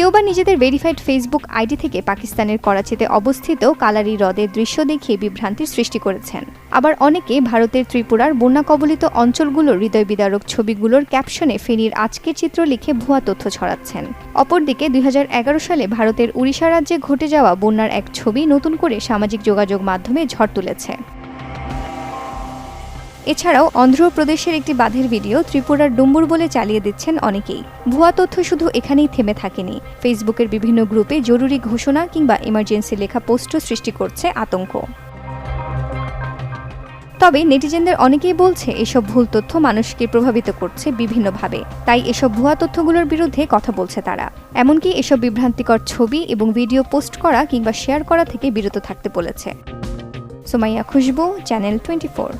কেউ বা নিজেদের ভেরিফাইড ফেসবুক আইডি থেকে পাকিস্তানের করাচিতে অবস্থিত কালারি হ্রদের দৃশ্য দেখিয়ে বিভ্রান্তির সৃষ্টি করেছেন। আবার অনেকে ভারতের ত্রিপুরার বন্যা কবলিত অঞ্চলগুলোর হৃদয় বিদারক ছবিগুলোর ক্যাপশনে ফেনীর আজকের চিত্র লিখে ভুয়া তথ্য ছড়াচ্ছেন। অপরদিকে ২০১১ সালে ভারতের উড়িষ্যা রাজ্যে ঘটে যাওয়া বন্যার এক ছবি নতুন করে সামাজিক যোগাযোগ মাধ্যমে ঝড় তুলেছে। এছাড়াও অন্ধ্রপ্রদেশের একটি বাঁধের ভিডিও ত্রিপুরার ডুম্বুর বলে চালিয়ে দিচ্ছেন অনেকেই। ভুয়া তথ্য শুধু এখানেই থেমে থাকেনি, ফেসবুকের বিভিন্ন গ্রুপে জরুরি ঘোষণা কিংবা ইমার্জেন্সি লেখা পোস্টও সৃষ্টি করছে আতঙ্ক। তবে নেটিজেনদের অনেকেই বলছে এসব ভুল তথ্য মানুষকে প্রভাবিত করছে বিভিন্নভাবে, তাই এসব ভুয়া তথ্যগুলোর বিরুদ্ধে কথা বলছে তারা। এমনকি এসব বিভ্রান্তিকর ছবি এবং ভিডিও পোস্ট করা কিংবা শেয়ার করা থেকে বিরত থাকতে বলেছে। সুমাইয়া খুশবু, চ্যানেল 24।